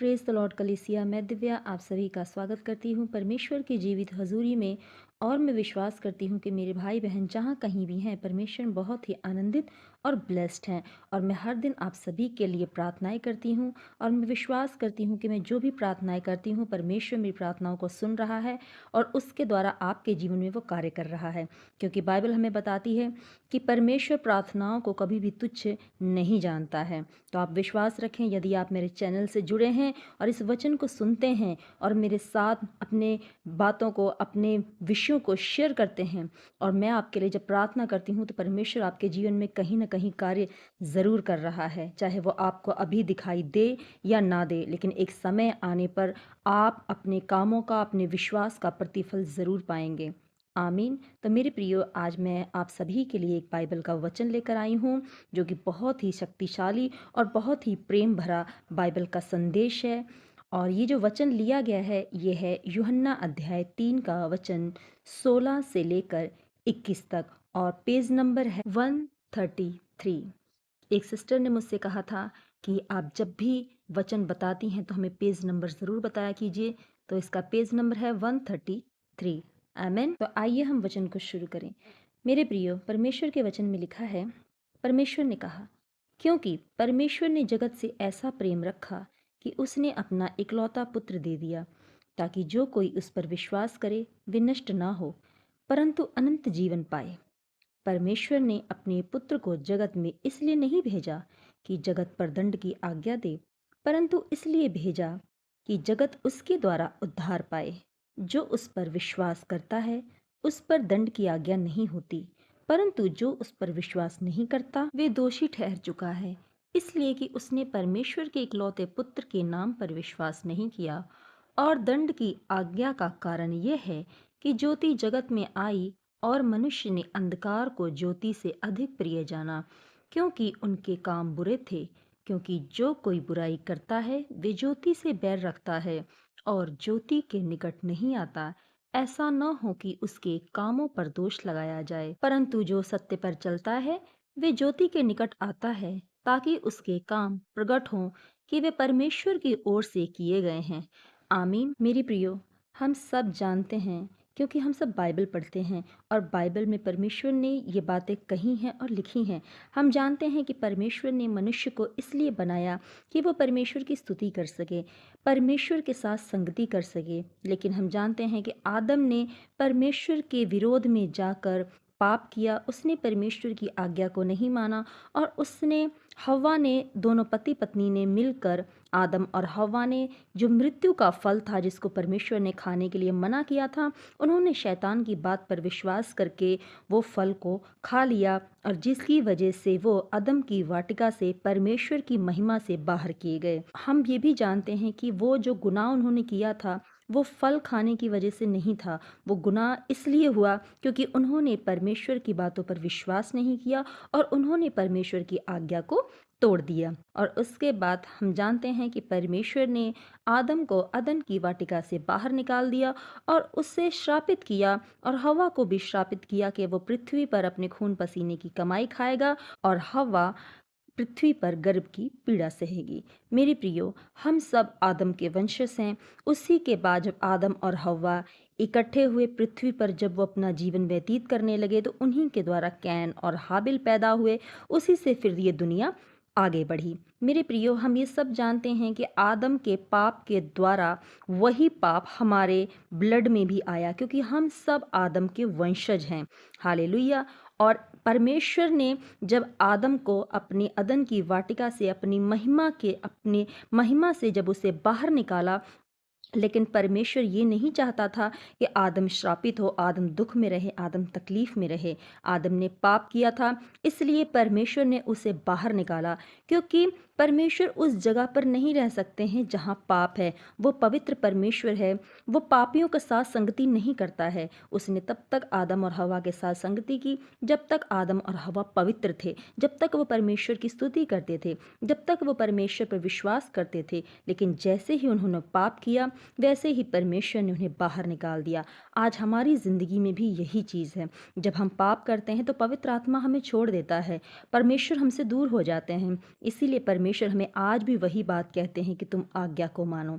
Praise the Lord कलीसिया। मैं दिव्या आप सभी का स्वागत करती हूँ परमेश्वर की जीवित हजूरी में। और मैं विश्वास करती हूँ कि मेरे भाई बहन जहाँ कहीं भी हैं परमेश्वर बहुत ही आनंदित और ब्लेस्ड हैं। और मैं हर दिन आप सभी के लिए प्रार्थनाएं करती हूँ और मैं विश्वास करती हूँ कि मैं जो भी प्रार्थनाएं करती हूँ परमेश्वर मेरी प्रार्थनाओं को सुन रहा है और उसके द्वारा आपके जीवन में वो कार्य कर रहा है। क्योंकि बाइबल हमें बताती है कि परमेश्वर प्रार्थनाओं को कभी भी तुच्छ नहीं जानता है। तो आप विश्वास रखें, यदि आप मेरे चैनल से जुड़े हैं और इस वचन को सुनते हैं और मेरे साथ अपने बातों को, अपने विषयों को शेयर करते हैं और मैं आपके लिए जब प्रार्थना करती हूँ तो परमेश्वर आपके जीवन में कहीं ना कहीं कार्य ज़रूर कर रहा है। चाहे वो आपको अभी दिखाई दे या ना दे, लेकिन एक समय आने पर आप अपने कामों का, अपने विश्वास का प्रतिफल ज़रूर पाएंगे। आमीन। तो मेरे प्रियो, आज मैं आप सभी के लिए एक बाइबल का वचन लेकर आई हूँ जो कि बहुत ही शक्तिशाली और बहुत ही प्रेम भरा बाइबल का संदेश है। और ये जो वचन लिया गया है ये है यूहन्ना अध्याय 3 का वचन 16 से लेकर 21 तक और पेज नंबर है 133। एक सिस्टर ने मुझसे कहा था कि आप जब भी वचन बताती हैं तो हमें पेज नंबर ज़रूर बताया कीजिए। तो इसका पेज नंबर है 133। आमेन। तो आइए हम वचन को शुरू करें। मेरे प्रियो, परमेश्वर के वचन में लिखा है, परमेश्वर ने कहा, क्योंकि परमेश्वर ने जगत से ऐसा प्रेम रखा कि उसने अपना इकलौता पुत्र दे दिया, ताकि जो कोई उस पर विश्वास करे वे नष्ट ना हो परंतु अनंत जीवन पाए। परमेश्वर ने अपने पुत्र को जगत में इसलिए नहीं भेजा कि जगत पर दंड की आज्ञा दे, परंतु इसलिए भेजा कि जगत उसके द्वारा उद्धार पाए। जो उस पर विश्वास करता है उस पर दंड की आज्ञा नहीं होती, परंतु जो उस पर विश्वास नहीं करता वे दोषी ठहर चुका है, इसलिए कि उसने परमेश्वर के इकलौते पुत्र के नाम पर विश्वास नहीं किया। और दंड की आज्ञा का कारण यह है कि ज्योति जगत में आई और मनुष्य ने अंधकार को ज्योति से अधिक प्रिय जाना, क्योंकि उनके काम बुरे थे। क्योंकि जो कोई बुराई करता है वे ज्योति से बैर रखता है और ज्योति के निकट नहीं आता, ऐसा न हो कि उसके कामों पर दोष लगाया जाए। परंतु जो सत्य पर चलता है वे ज्योति के निकट आता है, ताकि उसके काम प्रकट हों कि वे परमेश्वर की ओर से किए गए हैं। आमीन। मेरी प्रियो, हम सब जानते हैं, क्योंकि हम सब बाइबल पढ़ते हैं और बाइबल में परमेश्वर ने ये बातें कही हैं और लिखी हैं। हम जानते हैं कि परमेश्वर ने मनुष्य को इसलिए बनाया कि वो परमेश्वर की स्तुति कर सके, परमेश्वर के साथ संगति कर सके। लेकिन हम जानते हैं कि आदम ने परमेश्वर के विरोध में जाकर पाप किया, उसने परमेश्वर की आज्ञा को नहीं माना और उसने, हव्वा ने, दोनों पति पत्नी ने मिलकर, आदम और हव्वा ने, जो मृत्यु का फल था जिसको परमेश्वर ने खाने के लिए मना किया था, उन्होंने शैतान की बात पर विश्वास करके वो फल को खा लिया और जिसकी वजह से वो अदम की वाटिका से परमेश्वर की महिमा से बाहर किए गए। हम ये भी जानते हैं कि वो जो गुनाह उन्होंने किया था वो फल खाने की वजह से नहीं था, वो गुनाह इसलिए हुआ क्योंकि उन्होंने परमेश्वर की बातों पर विश्वास नहीं किया और उन्होंने परमेश्वर की आज्ञा को तोड़ दिया। और उसके बाद हम जानते हैं कि परमेश्वर ने आदम को अदन की वाटिका से बाहर निकाल दिया और उससे श्रापित किया और हव्वा को भी श्रापित किया कि वो पृथ्वी पर अपने खून पसीने की कमाई खाएगा और हव्वा पृथ्वी पर गर्भ की पीड़ा सहेगी। मेरी प्रियो, हम सब आदम के वंशज हैं। उसी के बाद जब आदम और हव्वा इकट्ठे हुए पृथ्वी पर, जब वो अपना जीवन व्यतीत करने लगे तो उन्हीं के द्वारा कैन और हाबिल पैदा हुए। उसी से फिर ये दुनिया आगे बढ़ी। मेरे प्रियो, हम ये सब जानते हैं कि आदम के पाप के द्वारा वही पाप हमारे ब्लड में भी आया, क्योंकि हम सब आदम के वंशज हैं। हालेलुया। और परमेश्वर ने जब आदम को अपनी अदन की वाटिका से, अपनी महिमा से जब उसे बाहर निकाला, लेकिन परमेश्वर ये नहीं चाहता था कि आदम श्रापित हो, आदम दुख में रहे, आदम तकलीफ में रहे। आदम ने पाप किया था, इसलिए परमेश्वर ने उसे बाहर निकाला, क्योंकि परमेश्वर उस जगह पर नहीं रह सकते हैं जहाँ पाप है। वो पवित्र परमेश्वर है, वो पापियों के साथ संगति नहीं करता है। उसने तब तक आदम और हवा के साथ संगति की जब तक आदम और हवा पवित्र थे, जब तक वो परमेश्वर की स्तुति करते थे, जब तक वो परमेश्वर पर विश्वास करते थे। लेकिन जैसे ही उन्होंने पाप किया, वैसे ही परमेश्वर ने उन्हें बाहर निकाल दिया। आज हमारी ज़िंदगी में भी यही चीज़ है। जब हम पाप करते हैं तो पवित्र आत्मा हमें छोड़ देता है, परमेश्वर हमसे दूर हो जाते हैं। इसीलिए परमेश्वर हमें आज भी वही बात कहते हैं कि तुम आज्ञा को मानो।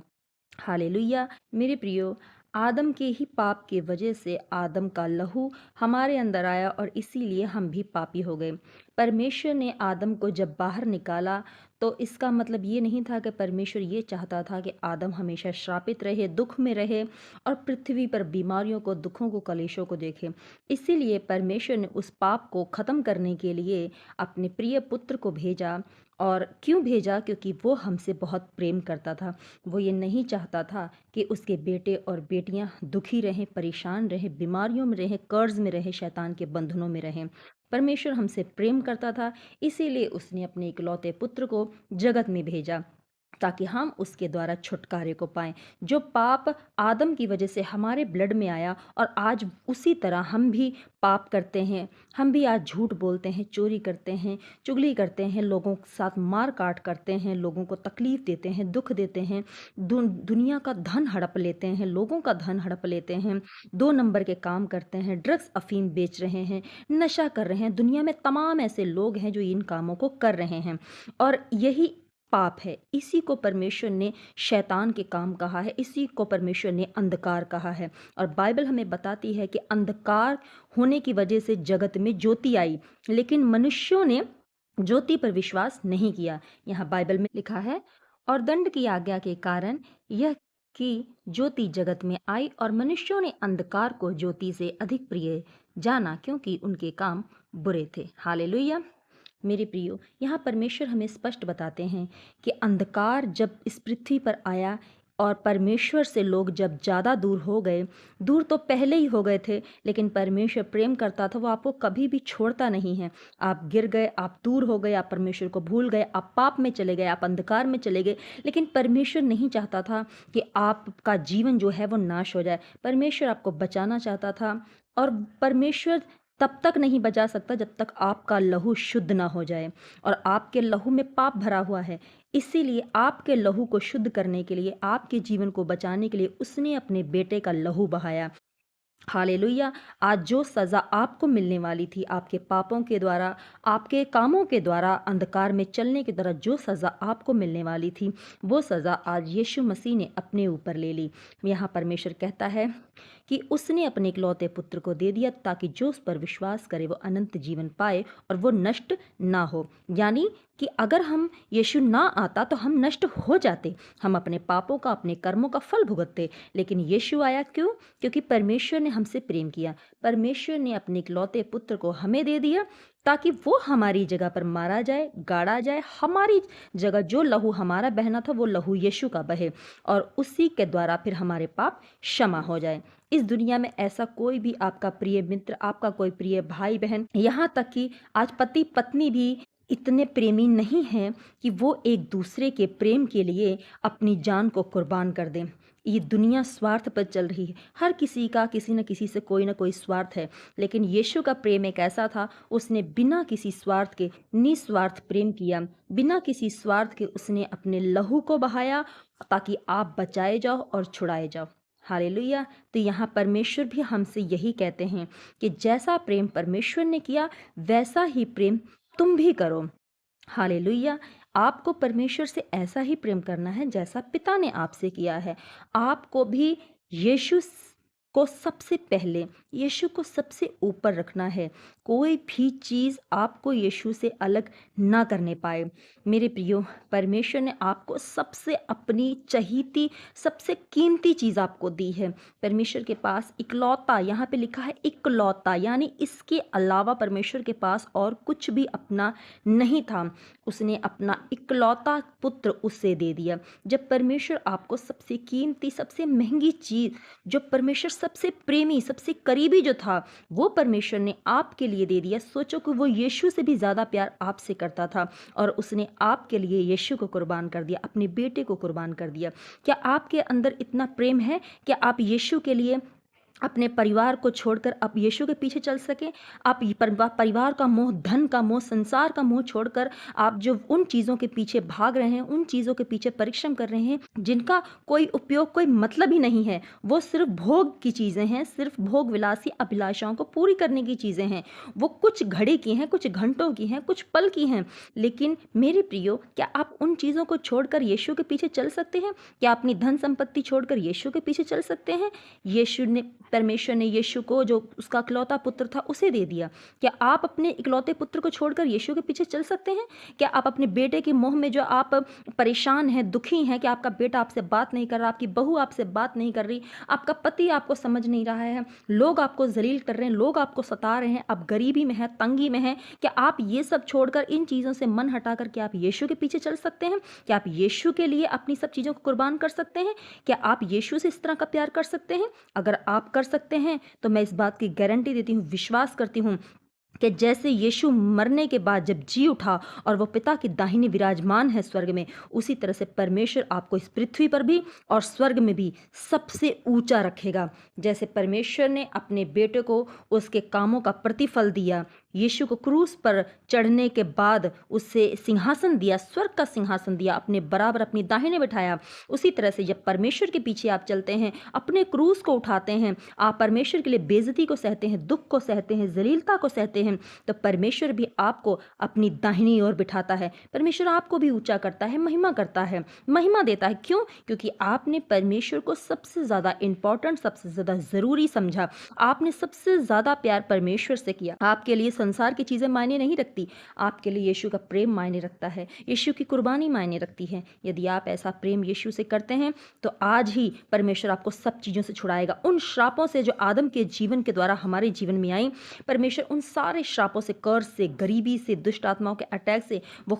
हालेलुया। मेरे प्रियो, आदम के ही पाप की वजह से आदम का लहू हमारे अंदर आया और इसीलिए हम भी पापी हो गए। परमेश्वर ने आदम को जब बाहर निकाला तो इसका मतलब ये नहीं था कि परमेश्वर ये चाहता था कि आदम हमेशा श्रापित रहे, दुख में रहे और पृथ्वी पर बीमारियों को, दुखों को, कलेशों को देखे। इसीलिए परमेश्वर ने उस पाप को ख़त्म करने के लिए अपने प्रिय पुत्र को भेजा। और क्यों भेजा? क्योंकि वो हमसे बहुत प्रेम करता था। वो ये नहीं चाहता था कि उसके बेटे और बेटियां दुखी रहें, परेशान रहें, बीमारियों में रहें, कर्ज में रहें, शैतान के बंधनों में रहें। परमेश्वर हमसे प्रेम करता था, इसीलिए उसने अपने इकलौते पुत्र को जगत में भेजा ताकि हम उसके द्वारा छुटकारे को पाएं। जो पाप आदम की वजह से हमारे ब्लड में आया और आज उसी तरह हम भी पाप करते हैं। हम भी आज झूठ बोलते हैं, चोरी करते हैं, चुगली करते हैं, लोगों के साथ मार काट करते हैं, लोगों को तकलीफ देते हैं, दुख देते हैं, दुनिया का धन हड़प लेते हैं, लोगों का धन हड़प लेते हैं, 2 नंबर के काम करते हैं, ड्रग्स अफीम बेच रहे हैं, नशा कर रहे हैं। दुनिया में तमाम ऐसे लोग हैं जो इन कामों को कर रहे हैं और यही पाप है। इसी को परमेश्वर ने शैतान के काम कहा है, इसी को परमेश्वर ने अंधकार कहा है। और बाइबल हमें बताती है कि अंधकार होने की वजह से जगत में ज्योति आई, लेकिन मनुष्यों ने ज्योति पर विश्वास नहीं किया। यहाँ बाइबल में लिखा है, और दंड की आज्ञा के कारण यह कि ज्योति जगत में आई और मनुष्यों ने अंधकार को ज्योति से अधिक प्रिय जाना, क्योंकि उनके काम बुरे थे। हालेलुया। मेरे प्रियो, यहाँ परमेश्वर हमें स्पष्ट बताते हैं कि अंधकार जब इस पृथ्वी पर आया और परमेश्वर से लोग जब ज़्यादा दूर हो गए, दूर तो पहले ही हो गए थे, लेकिन परमेश्वर प्रेम करता था, वो आपको कभी भी छोड़ता नहीं है। आप गिर गए, आप दूर हो गए, आप परमेश्वर को भूल गए, आप पाप में चले गए, आप अंधकार में चले गए, लेकिन परमेश्वर नहीं चाहता था कि आपका जीवन जो है वो नाश हो जाए। परमेश्वर आपको बचाना चाहता था और परमेश्वर तब तक नहीं बचा सकता जब तक आपका लहू शुद्ध ना हो जाए, और आपके लहू में पाप भरा हुआ है। इसीलिए आपके लहू को शुद्ध करने के लिए, आपके जीवन को बचाने के लिए उसने अपने बेटे का लहू बहाया। हालेलुया। आज जो सज़ा आपको मिलने वाली थी आपके पापों के द्वारा, आपके कामों के द्वारा, अंधकार में चलने की तरह जो सज़ा आपको मिलने वाली थी, वो सज़ा आज यीशु मसीह ने अपने ऊपर ले ली। यहाँ परमेश्वर कहता है कि उसने अपने इकलौते पुत्र को दे दिया ताकि जो उस पर विश्वास करे वो अनंत जीवन पाए और वो नष्ट ना हो। यानी कि अगर हम यीशु ना आता तो हम नष्ट हो जाते, हम अपने पापों का, अपने कर्मों का फल भुगतते। लेकिन यीशु आया क्यों? क्योंकि परमेश्वर ने हमसे प्रेम किया। परमेश्वर ने अपने इकलौते पुत्र को हमें दे दिया ताकि वो हमारी जगह पर मारा जाए, गाड़ा जाए। हमारी जगह जो लहू हमारा बहना था वो लहू यीशु का बहे और उसी के द्वारा फिर हमारे पाप क्षमा हो जाए। इस दुनिया में ऐसा कोई भी आपका प्रिय मित्र, आपका कोई प्रिय भाई बहन, यहाँ तक कि आज पति पत्नी भी इतने प्रेमी नहीं हैं कि वो एक दूसरे के प्रेम के लिए अपनी जान को कुर्बान कर दें। ये दुनिया स्वार्थ पर चल रही है। हर किसी का किसी न किसी से कोई ना कोई स्वार्थ है, लेकिन यीशु का प्रेम एक ऐसा था, उसने बिना किसी स्वार्थ के निस्वार्थ प्रेम किया। बिना किसी स्वार्थ के उसने अपने लहू को बहाया ताकि आप बचाए जाओ और छुड़ाए जाओ। हालेलुया। तो यहाँ परमेश्वर भी हमसे यही कहते हैं कि जैसा प्रेम परमेश्वर ने किया वैसा ही प्रेम तुम भी करो। हालेलुया। आपको परमेश्वर से ऐसा ही प्रेम करना है जैसा पिता ने आपसे किया है। आपको भी यीशु को सबसे पहले, यीशु को सबसे ऊपर रखना है। कोई भी चीज़ आपको यीशु से अलग ना करने पाए। मेरे प्रियो, परमेश्वर ने आपको सबसे अपनी चहीती, सबसे कीमती चीज़ आपको दी है। परमेश्वर के पास इकलौता, यहाँ पे लिखा है इकलौता, यानी इसके अलावा परमेश्वर के पास और कुछ भी अपना नहीं था। उसने अपना इकलौता पुत्र उससे दे दिया। जब परमेश्वर आपको सबसे कीमती, सबसे महंगी चीज़, जो परमेश्वर सबसे प्रेमी, सबसे करीबी जो था, वो परमेश्वर ने आपके लिए दे दिया। सोचो कि वो यीशु से भी ज़्यादा प्यार आपसे करता था और उसने आपके लिए यीशु को कुर्बान कर दिया, अपने बेटे को कुर्बान कर दिया। क्या आपके अंदर इतना प्रेम है? क्या आप यीशु के लिए अपने परिवार को छोड़कर आप यीशु के पीछे चल सकें। आप ये परिवार का मोह, धन का मोह, संसार का मोह छोड़कर आप जो उन चीज़ों के पीछे भाग रहे हैं, उन चीज़ों के पीछे परिश्रम कर रहे हैं जिनका कोई उपयोग, कोई मतलब ही नहीं है। वो सिर्फ़ भोग की चीज़ें हैं, सिर्फ़ भोग विलासी अभिलाषाओं को पूरी करने की चीज़ें हैं। वो कुछ घड़ी की हैं, कुछ घंटों की हैं, कुछ पल की हैं। लेकिन मेरे प्रियो, क्या आप उन चीज़ों को छोड़कर यीशु के पीछे चल सकते हैं? क्या अपनी धन संपत्ति छोड़कर यीशु के पीछे चल सकते हैं? परमेश्वर ने यीशु को, जो उसका इकलौता पुत्र था, उसे दे दिया। क्या आप अपने इकलौते पुत्र को छोड़कर यीशु के पीछे चल सकते हैं? क्या आप अपने बेटे के मोह में जो आप परेशान हैं, दुखी हैं कि आपका बेटा आपसे बात नहीं कर रहा, आपकी बहू आपसे बात नहीं कर रही, आपका पति आपको समझ नहीं रहा है, लोग आपको जलील कर रहे हैं, लोग आपको सता रहे हैं, आप गरीबी में हैं, तंगी में हैं? क्या आप ये सब छोड़कर, इन चीज़ों से मन हटाकर क्या आप यीशु के पीछे चल सकते हैं? क्या आप यीशु के लिए अपनी सब चीज़ों को कुर्बान कर सकते हैं? क्या आप यीशु से इस तरह का प्यार कर सकते हैं? अगर आप कर सकते हैं तो मैं इस बात की गारंटी देती हूँ, विश्वास करती हूँ कि जैसे यीशु मरने के बाद जब जी उठा और वो पिता की दाहिने विराजमान है स्वर्ग में, उसी तरह से परमेश्वर आपको इस पृथ्वी पर भी और स्वर्ग में भी सबसे ऊंचा रखेगा। जैसे परमेश्वर ने अपने बेटे को उसके कामों का प्रतिफल दिया, यीशु को क्रूस पर चढ़ने के बाद उससे सिंहासन दिया, स्वर्ग का सिंहासन दिया, अपने बराबर अपनी दाहिने बिठाया, उसी तरह से जब परमेश्वर के पीछे आप चलते हैं, अपने क्रूस को उठाते हैं, आप परमेश्वर के लिए बेइज्जती को सहते हैं, दुख को सहते हैं, जलीलता को सहते हैं, तो परमेश्वर भी आपको अपनी दाहिनी ओर बिठाता है। परमेश्वर आपको भी ऊंचा करता है, महिमा करता है, महिमा देता है। क्यों? क्योंकि आपने परमेश्वर को सबसे ज़्यादा इंपॉर्टेंट, सबसे ज़्यादा ज़रूरी समझा। आपने सबसे ज़्यादा प्यार परमेश्वर से किया। आपके लिए संसार की चीज़ें मायने नहीं रखती, आपके लिए यीशु का प्रेम मायने रखता है, यीशु की कुर्बानी मायने रखती है। यदि आप ऐसा प्रेम यीशु से करते हैं तो आज ही परमेश्वर आपको सब चीज़ों से छुड़ाएगा। उन श्रापों से जो आदम के जीवन के द्वारा हमारे जीवन में आई, परमेश्वर उन सारे श्रापों से, कर्ज से, गरीबी से, दुष्ट आत्माओं के अटैक से, वो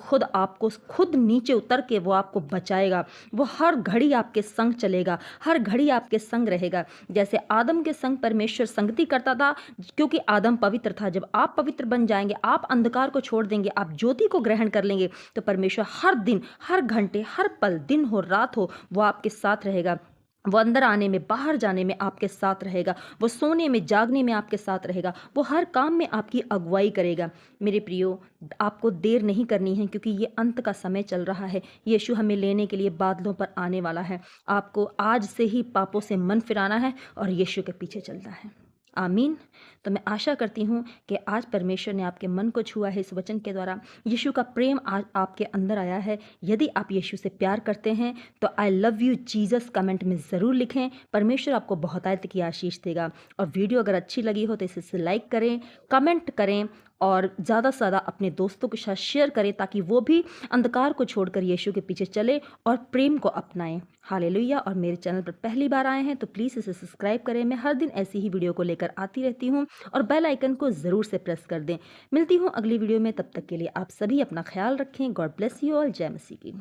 खुद नीचे उतर के वो आपको बचाएगा। वो हर घड़ी आपके संग चलेगा, हर घड़ी आपके संग रहेगा। जैसे आदम के संग परमेश्वर संगति करता था, क्योंकि आदम पवित्र था। जब आप पवित्र बन जाएंगे, आप अंधकार को छोड़ देंगे, आप ज्योति को ग्रहण कर लेंगे, तो परमेश्वर हर दिन, हर घंटे, हर पल, दिन हो रात हो, वो आपके साथ रहेगा। वो अंदर आने में, बाहर जाने में आपके साथ रहेगा, वो सोने में, जागने में आपके साथ रहेगा, वो हर काम में आपकी अगुवाई करेगा। मेरे प्रियो, आपको देर नहीं करनी है, क्योंकि ये अंत का समय चल रहा है। यीशु हमें लेने के लिए बादलों पर आने वाला है। आपको आज से ही पापों से मन फिराना है और यीशु के पीछे चलना है। आमीन। तो मैं आशा करती हूँ कि आज परमेश्वर ने आपके मन को छुआ है इस वचन के द्वारा। यीशु का प्रेम आज आपके अंदर आया है। यदि आप यीशु से प्यार करते हैं तो I love you Jesus comment में ज़रूर लिखें। परमेश्वर आपको बहुतायत की आशीष देगा। और वीडियो अगर अच्छी लगी हो तो इसे लाइक करें, कमेंट करें और ज़्यादा से ज़्यादा अपने दोस्तों के साथ शेयर करें, ताकि वो भी अंधकार को छोड़कर यीशु के पीछे चले और प्रेम को अपनाएं। हालेलुया। और मेरे चैनल पर पहली बार आए हैं तो प्लीज़ इसे सब्सक्राइब करें। मैं हर दिन ऐसी ही वीडियो को लेकर आती रहती हूँ, और बेल आइकन को ज़रूर से प्रेस कर दें। मिलती हूँ अगली वीडियो में, तब तक के लिए आप सभी अपना ख्याल रखें। God bless you all. जय मसीह की।